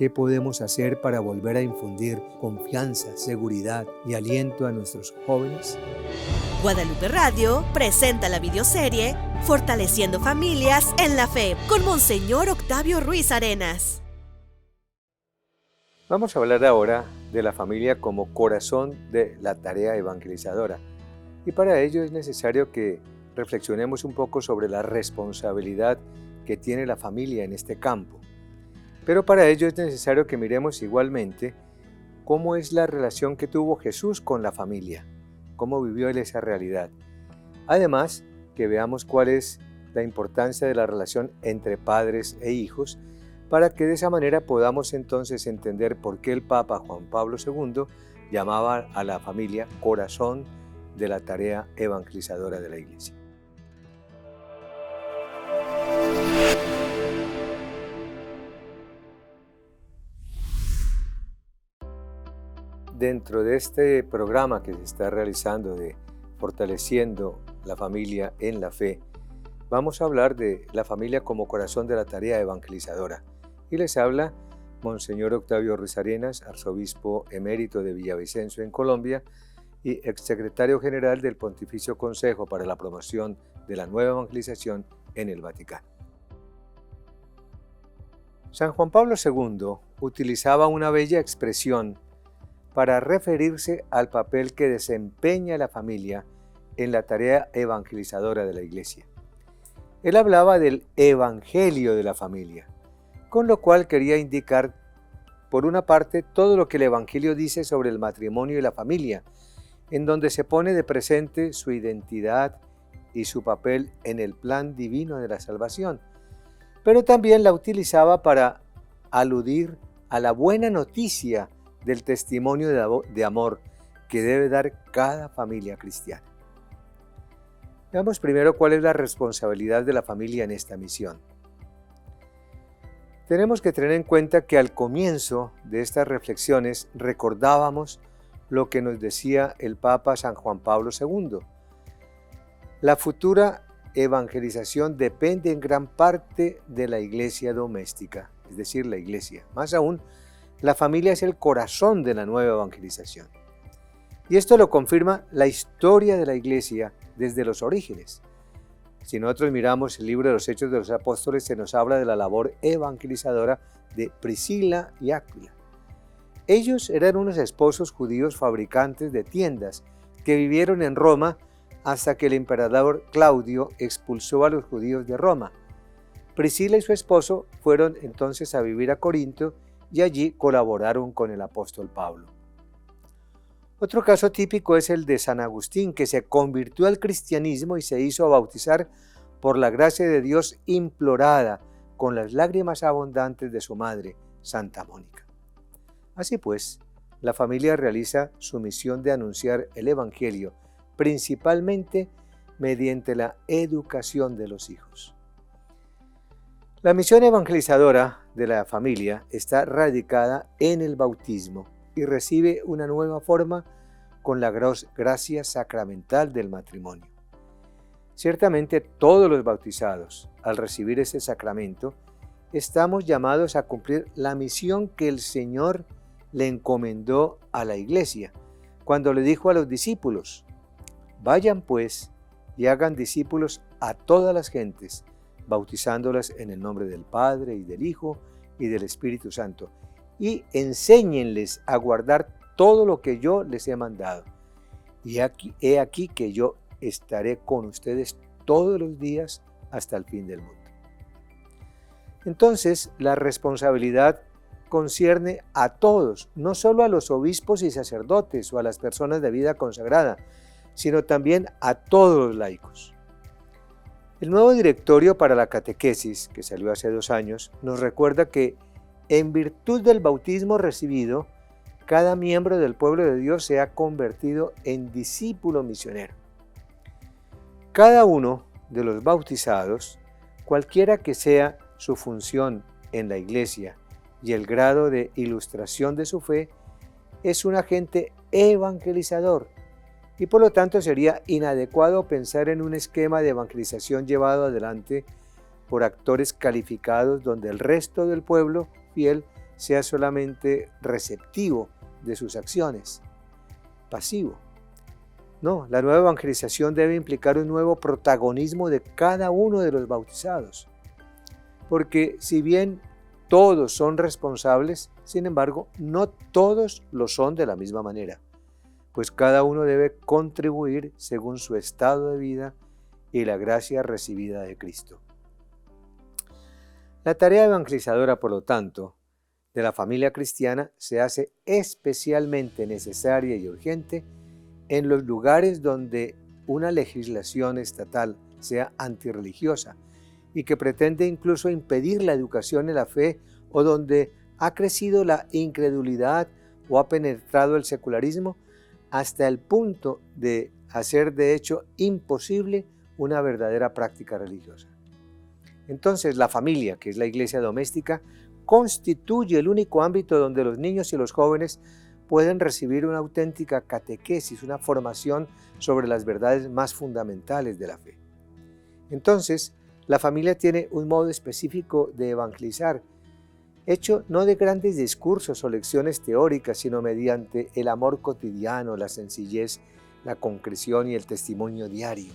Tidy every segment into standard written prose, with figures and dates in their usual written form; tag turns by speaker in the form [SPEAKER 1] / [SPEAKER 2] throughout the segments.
[SPEAKER 1] ¿Qué podemos hacer para volver a infundir confianza, seguridad y aliento a nuestros jóvenes?
[SPEAKER 2] Guadalupe Radio presenta la videoserie Fortaleciendo Familias en la Fe con Monseñor Octavio Ruiz Arenas.
[SPEAKER 1] Vamos a hablar ahora de la familia como corazón de la tarea evangelizadora. Y para ello es necesario que reflexionemos un poco sobre la responsabilidad que tiene la familia en este campo. Pero para ello es necesario que miremos igualmente cómo es la relación que tuvo Jesús con la familia, cómo vivió él esa realidad. Además, que veamos cuál es la importancia de la relación entre padres e hijos, para que de esa manera podamos entonces entender por qué el Papa Juan Pablo II llamaba a la familia corazón de la tarea evangelizadora de la Iglesia. Dentro de este programa que se está realizando de Fortaleciendo la Familia en la Fe, vamos a hablar de la familia como corazón de la tarea evangelizadora. Y les habla Monseñor Octavio Ruiz Arenas, arzobispo emérito de Villavicencio en Colombia y exsecretario general del Pontificio Consejo para la Promoción de la Nueva Evangelización en el Vaticano. San Juan Pablo II utilizaba una bella expresión para referirse al papel que desempeña la familia en la tarea evangelizadora de la Iglesia. Él hablaba del evangelio de la familia, con lo cual quería indicar, por una parte, todo lo que el Evangelio dice sobre el matrimonio y la familia, en donde se pone de presente su identidad y su papel en el plan divino de la salvación, pero también la utilizaba para aludir a la buena noticia del testimonio de amor que debe dar cada familia cristiana. Veamos primero cuál es la responsabilidad de la familia en esta misión. Tenemos que tener en cuenta que al comienzo de estas reflexiones recordábamos lo que nos decía el Papa San Juan Pablo II. La futura evangelización depende en gran parte de la iglesia doméstica, es decir, la iglesia. Más aún, la familia es el corazón de la nueva evangelización. Y esto lo confirma la historia de la iglesia desde los orígenes. Si nosotros miramos el libro de los Hechos de los Apóstoles, se nos habla de la labor evangelizadora de Priscila y Áquila. Ellos eran unos esposos judíos fabricantes de tiendas que vivieron en Roma hasta que el emperador Claudio expulsó a los judíos de Roma. Priscila y su esposo fueron entonces a vivir a Corinto y allí colaboraron con el apóstol Pablo. Otro caso típico es el de San Agustín, que se convirtió al cristianismo y se hizo bautizar por la gracia de Dios implorada con las lágrimas abundantes de su madre, Santa Mónica. Así pues, la familia realiza su misión de anunciar el Evangelio, principalmente mediante la educación de los hijos. La misión evangelizadora de la familia está radicada en el bautismo y recibe una nueva forma con la gracia sacramental del matrimonio. Ciertamente todos los bautizados, al recibir ese sacramento, estamos llamados a cumplir la misión que el Señor le encomendó a la Iglesia, cuando le dijo a los discípulos: vayan pues y hagan discípulos a todas las gentes, bautizándolas en el nombre del Padre y del Hijo y del Espíritu Santo, y enséñenles a guardar todo lo que yo les he mandado. Y he aquí que yo estaré con ustedes todos los días hasta el fin del mundo. Entonces, la responsabilidad concierne a todos, no solo a los obispos y sacerdotes o a las personas de vida consagrada, sino también a todos los laicos. El nuevo directorio para la catequesis, que salió hace 2 años, nos recuerda que en virtud del bautismo recibido, cada miembro del pueblo de Dios se ha convertido en discípulo misionero. Cada uno de los bautizados, cualquiera que sea su función en la Iglesia y el grado de ilustración de su fe, es un agente evangelizador y por lo tanto sería inadecuado pensar en un esquema de evangelización llevado adelante por actores calificados donde el resto del pueblo fiel sea solamente receptivo de sus acciones, pasivo. No, la nueva evangelización debe implicar un nuevo protagonismo de cada uno de los bautizados. Porque si bien todos son responsables, sin embargo, no todos lo son de la misma manera, pues cada uno debe contribuir según su estado de vida y la gracia recibida de Cristo. La tarea evangelizadora, por lo tanto, de la familia cristiana se hace especialmente necesaria y urgente en los lugares donde una legislación estatal sea antirreligiosa y que pretende incluso impedir la educación en la fe, o donde ha crecido la incredulidad o ha penetrado el secularismo hasta el punto de hacer de hecho imposible una verdadera práctica religiosa. Entonces la familia, que es la iglesia doméstica, constituye el único ámbito donde los niños y los jóvenes pueden recibir una auténtica catequesis, una formación sobre las verdades más fundamentales de la fe. Entonces, la familia tiene un modo específico de evangelizar, hecho no de grandes discursos o lecciones teóricas, sino mediante el amor cotidiano, la sencillez, la concreción y el testimonio diario.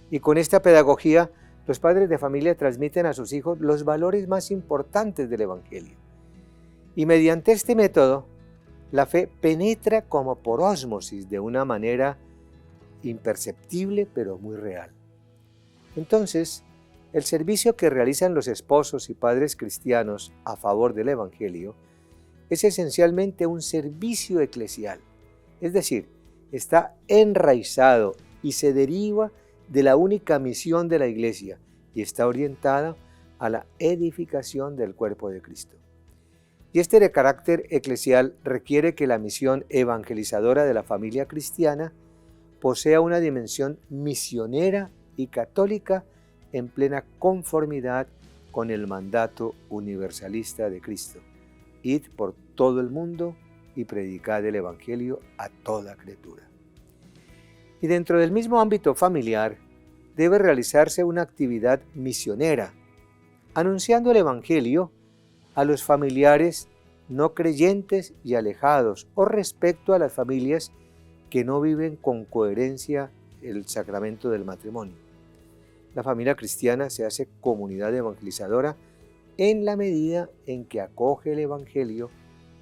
[SPEAKER 1] Y con esta pedagogía, los padres de familia transmiten a sus hijos los valores más importantes del Evangelio. Y mediante este método, la fe penetra como por ósmosis de una manera imperceptible pero muy real. Entonces, el servicio que realizan los esposos y padres cristianos a favor del Evangelio es esencialmente un servicio eclesial, es decir, está enraizado y se deriva de la única misión de la Iglesia y está orientada a la edificación del cuerpo de Cristo. Y este de carácter eclesial requiere que la misión evangelizadora de la familia cristiana posea una dimensión misionera y católica en plena conformidad con el mandato universalista de Cristo. Id por todo el mundo y predicad el Evangelio a toda criatura. Y dentro del mismo ámbito familiar debe realizarse una actividad misionera, anunciando el Evangelio a los familiares no creyentes y alejados, o respecto a las familias que no viven con coherencia el sacramento del matrimonio. La familia cristiana se hace comunidad evangelizadora en la medida en que acoge el Evangelio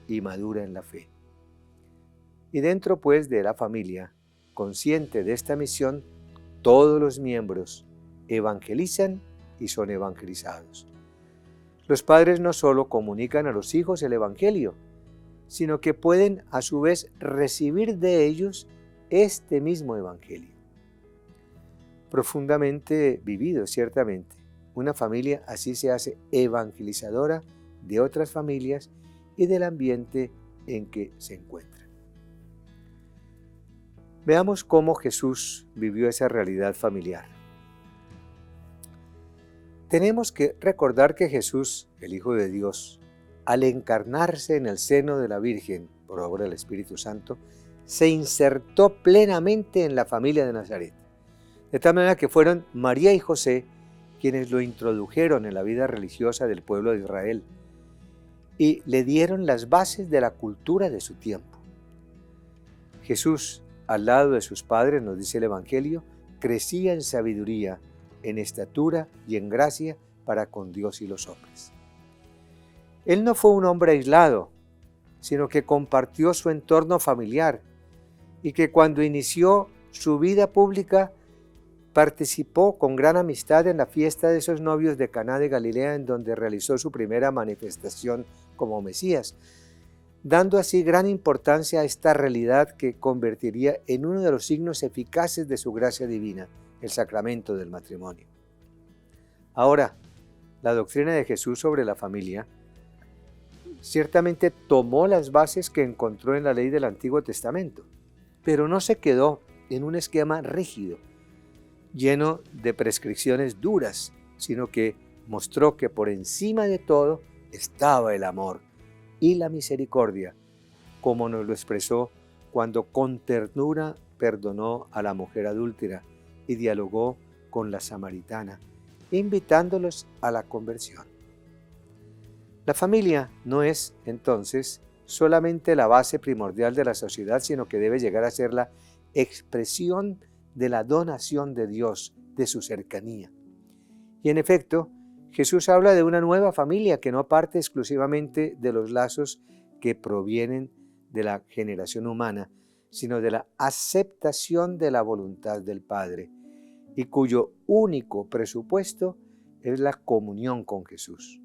[SPEAKER 1] y madura en la fe. Y dentro pues de la familia, consciente de esta misión, todos los miembros evangelizan y son evangelizados. Los padres no solo comunican a los hijos el Evangelio, sino que pueden a su vez recibir de ellos este mismo Evangelio. Profundamente vivido, ciertamente, una familia así se hace evangelizadora de otras familias y del ambiente en que se encuentra. Veamos cómo Jesús vivió esa realidad familiar. Tenemos que recordar que Jesús, el Hijo de Dios, al encarnarse en el seno de la Virgen por obra del Espíritu Santo, se insertó plenamente en la familia de Nazaret. De tal manera que fueron María y José quienes lo introdujeron en la vida religiosa del pueblo de Israel y le dieron las bases de la cultura de su tiempo. Jesús, al lado de sus padres, nos dice el Evangelio, crecía en sabiduría, en estatura y en gracia para con Dios y los hombres. Él no fue un hombre aislado, sino que compartió su entorno familiar y que cuando inició su vida pública participó con gran amistad en la fiesta de esos novios de Caná de Galilea, en donde realizó su primera manifestación como Mesías, dando así gran importancia a esta realidad que convertiría en uno de los signos eficaces de su gracia divina, el sacramento del matrimonio. Ahora, la doctrina de Jesús sobre la familia ciertamente tomó las bases que encontró en la ley del Antiguo Testamento, pero no se quedó en un esquema rígido, lleno de prescripciones duras, sino que mostró que por encima de todo estaba el amor y la misericordia, como nos lo expresó cuando con ternura perdonó a la mujer adúltera y dialogó con la samaritana, invitándolos a la conversión. La familia no es, entonces, solamente la base primordial de la sociedad, sino que debe llegar a ser la expresión de la donación de Dios, de su cercanía. Y en efecto, Jesús habla de una nueva familia que no parte exclusivamente de los lazos que provienen de la generación humana, sino de la aceptación de la voluntad del Padre, y cuyo único presupuesto es la comunión con Jesús.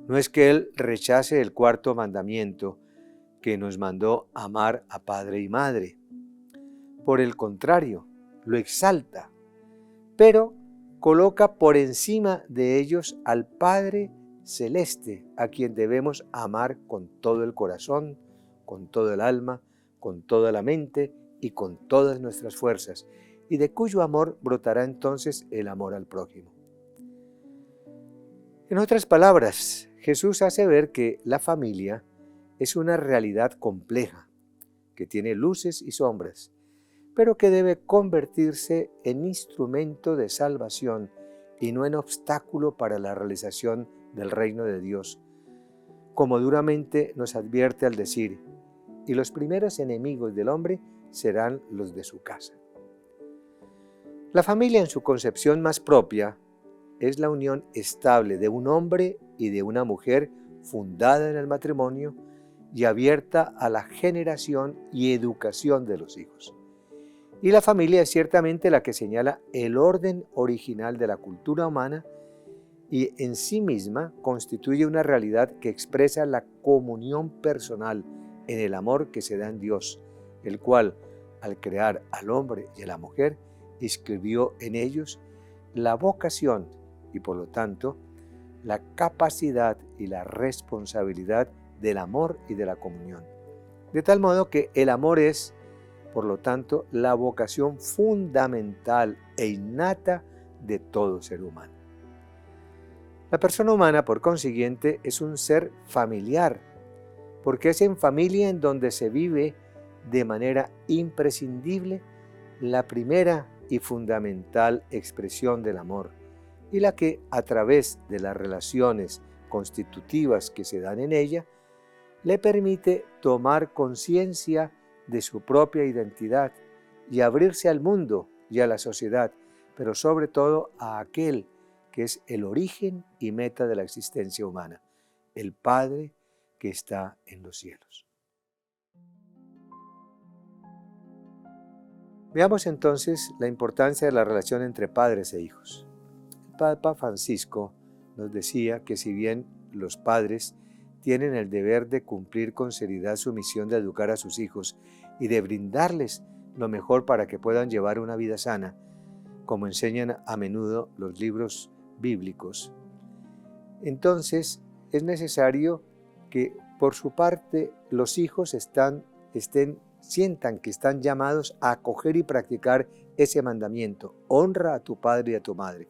[SPEAKER 1] No es que Él rechace el cuarto mandamiento que nos mandó amar a padre y madre. Por el contrario, lo exalta, pero coloca por encima de ellos al Padre Celeste, a quien debemos amar con todo el corazón, con todo el alma, con toda la mente y con todas nuestras fuerzas, y de cuyo amor brotará entonces el amor al prójimo. En otras palabras, Jesús hace ver que la familia es una realidad compleja, que tiene luces y sombras, pero que debe convertirse en instrumento de salvación y no en obstáculo para la realización del reino de Dios, como duramente nos advierte al decir: y los primeros enemigos del hombre serán los de su casa. La familia en su concepción más propia es la unión estable de un hombre y de una mujer fundada en el matrimonio y abierta a la generación y educación de los hijos. Y la familia es ciertamente la que señala el orden original de la cultura humana y en sí misma constituye una realidad que expresa la comunión personal en el amor que se da en Dios, el cual, al crear al hombre y a la mujer, inscribió en ellos la vocación y por lo tanto la capacidad y la responsabilidad del amor y de la comunión. De tal modo que el amor es, por lo tanto, la vocación fundamental e innata de todo ser humano. La persona humana, por consiguiente, es un ser familiar, porque es en familia en donde se vive de manera imprescindible la primera y fundamental expresión del amor, y la que, a través de las relaciones constitutivas que se dan en ella, le permite tomar conciencia de su propia identidad y abrirse al mundo y a la sociedad, pero sobre todo a aquel que es el origen y meta de la existencia humana, el Padre que está en los cielos. Veamos entonces la importancia de la relación entre padres e hijos. El Papa Francisco nos decía que si bien los padres tienen el deber de cumplir con seriedad su misión de educar a sus hijos y de brindarles lo mejor para que puedan llevar una vida sana, como enseñan a menudo los libros bíblicos, entonces es necesario que por su parte los hijos sientan que están llamados a acoger y practicar ese mandamiento: honra a tu padre y a tu madre,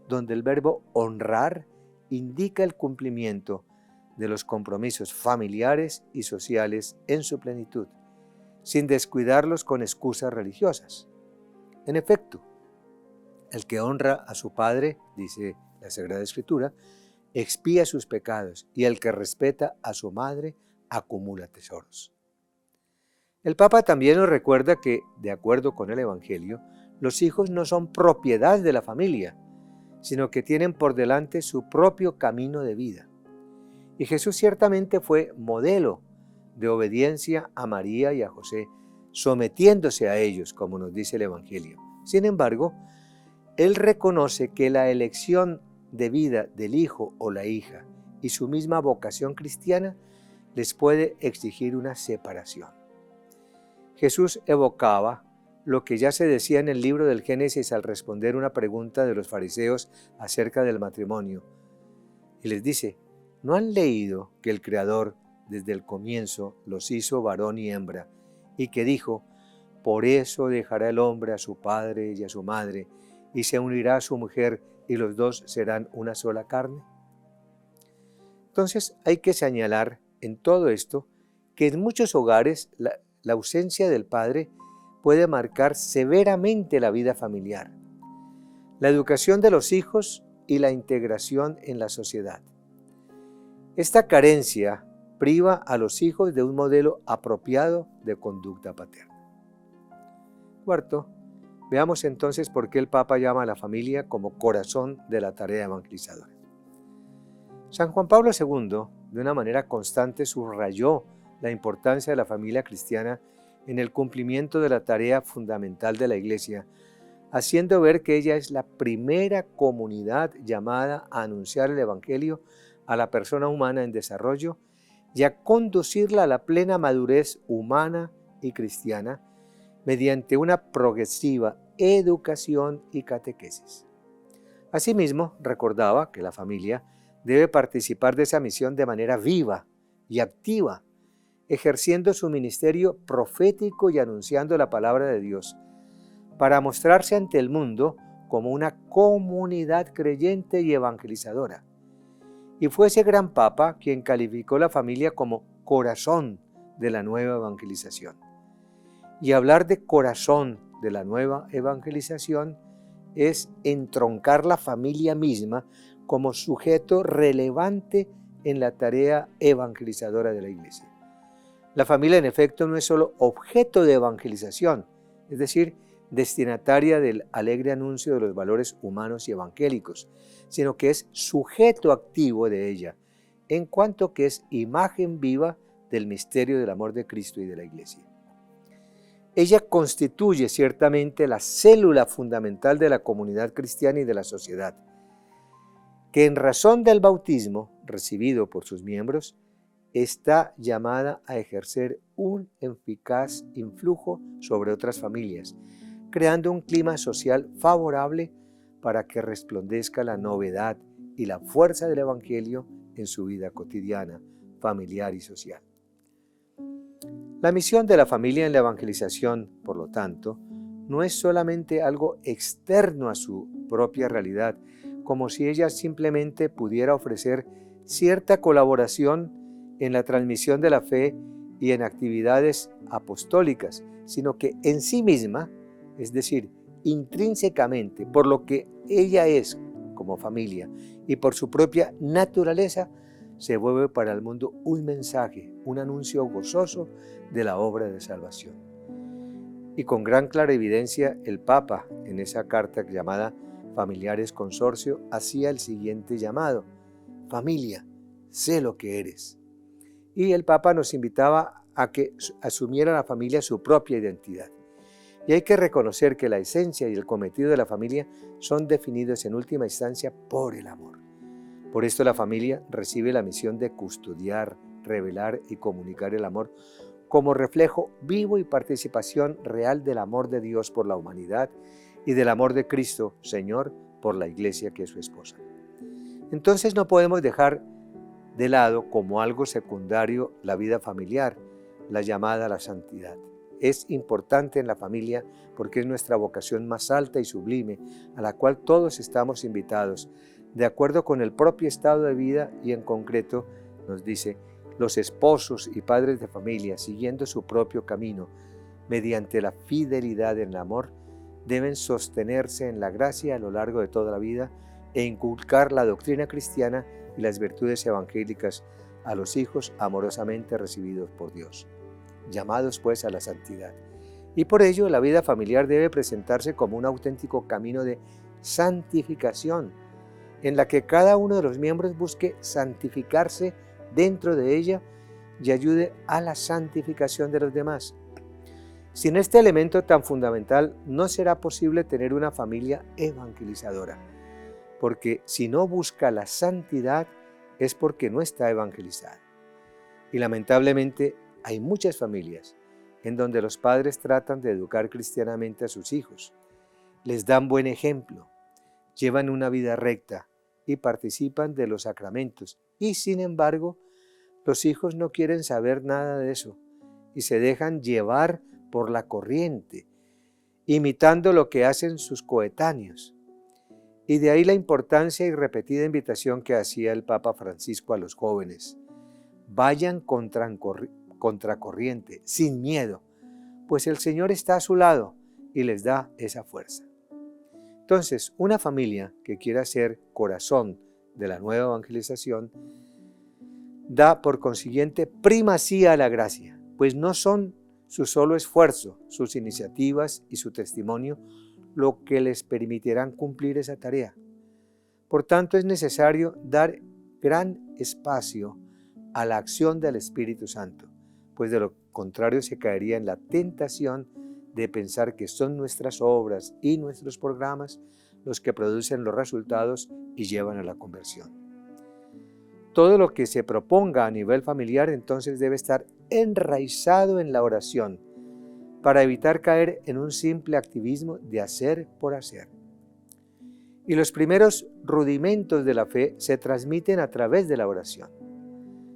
[SPEAKER 1] donde el verbo honrar indica el cumplimiento de los compromisos familiares y sociales en su plenitud, sin descuidarlos con excusas religiosas. En efecto, el que honra a su padre, dice la Sagrada Escritura, expía sus pecados, y el que respeta a su madre acumula tesoros. El Papa también nos recuerda que, de acuerdo con el Evangelio, los hijos no son propiedad de la familia, sino que tienen por delante su propio camino de vida. Y Jesús ciertamente fue modelo de obediencia a María y a José, sometiéndose a ellos, como nos dice el Evangelio. Sin embargo, Él reconoce que la elección de vida del hijo o la hija y su misma vocación cristiana les puede exigir una separación. Jesús evocaba lo que ya se decía en el libro del Génesis al responder una pregunta de los fariseos acerca del matrimonio. Y les dice: ¿no han leído que el Creador desde el comienzo los hizo varón y hembra, y que dijo: por eso dejará el hombre a su padre y a su madre, y se unirá a su mujer, y los dos serán una sola carne? Entonces hay que señalar en todo esto que en muchos hogares la ausencia del padre puede marcar severamente la vida familiar, la educación de los hijos y la integración en la sociedad. Esta carencia priva a los hijos de un modelo apropiado de conducta paterna. Cuarto, veamos entonces por qué el Papa llama a la familia como corazón de la tarea evangelizadora. San Juan Pablo II, de una manera constante, subrayó la importancia de la familia cristiana en el cumplimiento de la tarea fundamental de la Iglesia, haciendo ver que ella es la primera comunidad llamada a anunciar el Evangelio a la persona humana en desarrollo y a conducirla a la plena madurez humana y cristiana mediante una progresiva educación y catequesis. Asimismo, recordaba que la familia debe participar de esa misión de manera viva y activa, ejerciendo su ministerio profético y anunciando la palabra de Dios, para mostrarse ante el mundo como una comunidad creyente y evangelizadora. Y fue ese gran Papa quien calificó la familia como corazón de la nueva evangelización. Y hablar de corazón de la nueva evangelización es entroncar la familia misma como sujeto relevante en la tarea evangelizadora de la Iglesia. La familia, en efecto, no es solo objeto de evangelización, es decir, destinataria del alegre anuncio de los valores humanos y evangélicos, sino que es sujeto activo de ella, en cuanto que es imagen viva del misterio del amor de Cristo y de la Iglesia. Ella constituye ciertamente la célula fundamental de la comunidad cristiana y de la sociedad, que en razón del bautismo recibido por sus miembros, está llamada a ejercer un eficaz influjo sobre otras familias, creando un clima social favorable para que resplandezca la novedad y la fuerza del Evangelio en su vida cotidiana, familiar y social. La misión de la familia en la evangelización, por lo tanto, no es solamente algo externo a su propia realidad, como si ella simplemente pudiera ofrecer cierta colaboración en la transmisión de la fe y en actividades apostólicas, sino que en sí misma, es decir, intrínsecamente, por lo que ella es como familia y por su propia naturaleza, se vuelve para el mundo un mensaje, un anuncio gozoso de la obra de salvación. Y con gran clarividencia, el Papa, en esa carta llamada Familiares Consorcio, hacía el siguiente llamado: familia, sé lo que eres. Y el Papa nos invitaba a que asumiera la familia su propia identidad. Y hay que reconocer que la esencia y el cometido de la familia son definidos en última instancia por el amor. Por esto la familia recibe la misión de custodiar, revelar y comunicar el amor como reflejo vivo y participación real del amor de Dios por la humanidad y del amor de Cristo, Señor, por la Iglesia que es su esposa. Entonces no podemos dejar de lado como algo secundario la vida familiar, la llamada a la santidad. Es importante en la familia porque es nuestra vocación más alta y sublime, a la cual todos estamos invitados, de acuerdo con el propio estado de vida, y en concreto nos dice: los esposos y padres de familia, siguiendo su propio camino, mediante la fidelidad en el amor, deben sostenerse en la gracia a lo largo de toda la vida e inculcar la doctrina cristiana y las virtudes evangélicas a los hijos amorosamente recibidos por Dios, llamados pues a la santidad. Y por ello la vida familiar debe presentarse como un auténtico camino de santificación, en la que cada uno de los miembros busque santificarse dentro de ella y ayude a la santificación de los demás. Sin este elemento tan fundamental no será posible tener una familia evangelizadora, porque si no busca la santidad es porque no está evangelizada. Y lamentablemente hay muchas familias en donde los padres tratan de educar cristianamente a sus hijos, les dan buen ejemplo, llevan una vida recta y participan de los sacramentos, y sin embargo los hijos no quieren saber nada de eso y se dejan llevar por la corriente, imitando lo que hacen sus coetáneos. Y de ahí la importancia y repetida invitación que hacía el Papa Francisco a los jóvenes: vayan contracorriente, sin miedo, pues el Señor está a su lado y les da esa fuerza. Entonces, una familia que quiera ser corazón de la nueva evangelización da por consiguiente primacía a la gracia, pues no son su solo esfuerzo, sus iniciativas y su testimonio lo que les permitirán cumplir esa tarea. Por tanto, es necesario dar gran espacio a la acción del Espíritu Santo, pues de lo contrario se caería en la tentación de pensar que son nuestras obras y nuestros programas los que producen los resultados y llevan a la conversión. Todo lo que se proponga a nivel familiar entonces debe estar enraizado en la oración para evitar caer en un simple activismo de hacer por hacer. Y los primeros rudimentos de la fe se transmiten a través de la oración,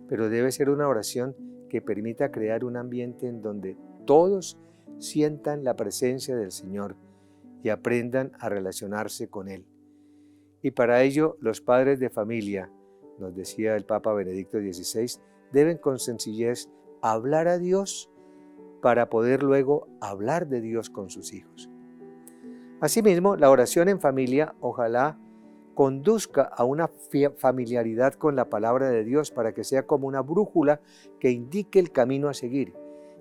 [SPEAKER 1] pero debe ser una oración que permita crear un ambiente en donde todos sientan la presencia del Señor y aprendan a relacionarse con Él. Y para ello los padres de familia, nos decía el Papa Benedicto XVI, deben con sencillez hablar a Dios para poder luego hablar de Dios con sus hijos. Asimismo, la oración en familia ojalá conduzca a una familiaridad con la palabra de Dios para que sea como una brújula que indique el camino a seguir.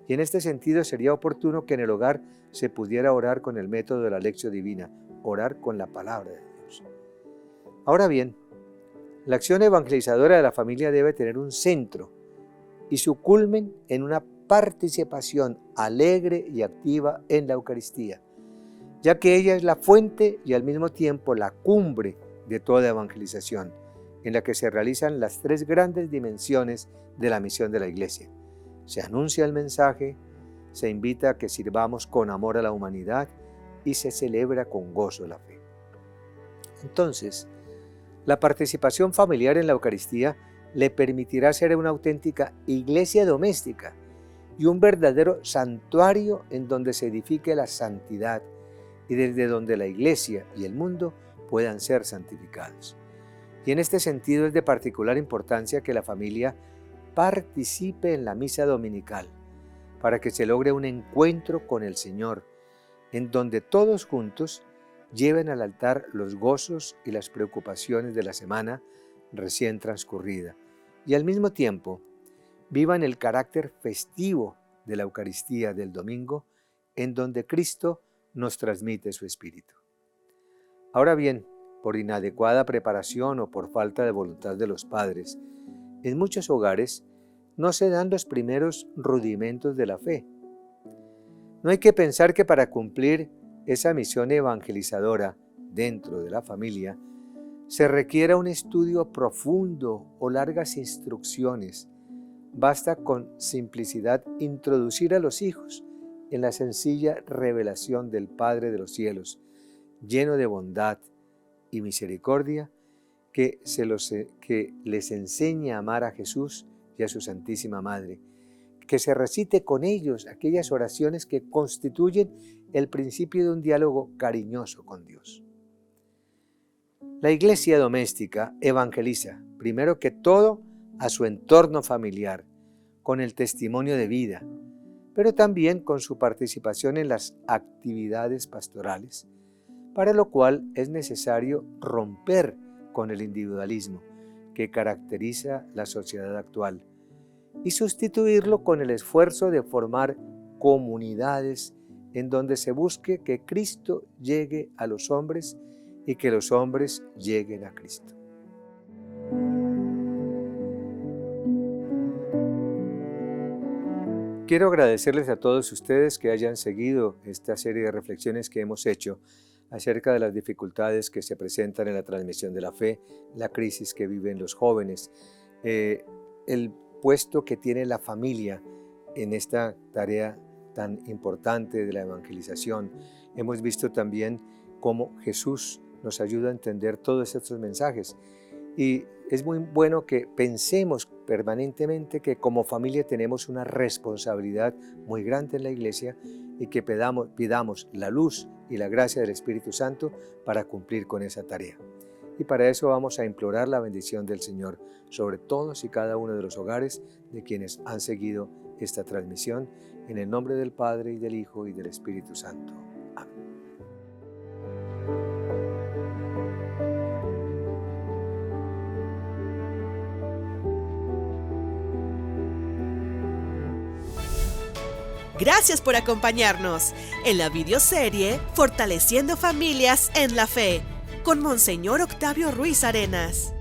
[SPEAKER 1] Y en este sentido sería oportuno que en el hogar se pudiera orar con el método de la Lectio Divina, orar con la palabra de Dios. Ahora bien, la acción evangelizadora de la familia debe tener un centro y su culmen en una participación alegre y activa en la Eucaristía, ya que ella es la fuente y al mismo tiempo la cumbre de toda evangelización, en la que se realizan las tres grandes dimensiones de la misión de la Iglesia. Se anuncia el mensaje, se invita a que sirvamos con amor a la humanidad y se celebra con gozo la fe. Entonces, la participación familiar en la Eucaristía le permitirá ser una auténtica iglesia doméstica y un verdadero santuario en donde se edifique la santidad y desde donde la Iglesia y el mundo puedan ser santificados. Y en este sentido es de particular importancia que la familia participe en la misa dominical para que se logre un encuentro con el Señor, en donde todos juntos lleven al altar los gozos y las preocupaciones de la semana recién transcurrida y al mismo tiempo vivan el carácter festivo de la Eucaristía del domingo, en donde Cristo nos transmite su Espíritu. Ahora bien, por inadecuada preparación o por falta de voluntad de los padres, en muchos hogares no se dan los primeros rudimentos de la fe. No hay que pensar que para cumplir esa misión evangelizadora dentro de la familia se requiera un estudio profundo o largas instrucciones. Basta con simplicidad introducir a los hijos en la sencilla revelación del Padre de los cielos, lleno de bondad y misericordia, que les enseñe a amar a Jesús y a su Santísima Madre, que se recite con ellos aquellas oraciones que constituyen el principio de un diálogo cariñoso con Dios. La iglesia doméstica evangeliza, primero que todo, a su entorno familiar, con el testimonio de vida, pero también con su participación en las actividades pastorales, para lo cual es necesario romper con el individualismo que caracteriza la sociedad actual y sustituirlo con el esfuerzo de formar comunidades en donde se busque que Cristo llegue a los hombres y que los hombres lleguen a Cristo. Quiero agradecerles a todos ustedes que hayan seguido esta serie de reflexiones que hemos hecho acerca de las dificultades que se presentan en la transmisión de la fe, la crisis que viven los jóvenes, el puesto que tiene la familia en esta tarea tan importante de la evangelización. Hemos visto también cómo Jesús nos ayuda a entender todos estos mensajes. Y es muy bueno que pensemos permanentemente que como familia tenemos una responsabilidad muy grande en la iglesia y que pidamos la luz y la gracia del Espíritu Santo para cumplir con esa tarea. Y para eso vamos a implorar la bendición del Señor sobre todos y cada uno de los hogares de quienes han seguido esta transmisión, en el nombre del Padre y del Hijo y del Espíritu Santo. Amén.
[SPEAKER 2] Gracias por acompañarnos en la videoserie Fortaleciendo Familias en la Fe con Monseñor Octavio Ruiz Arenas.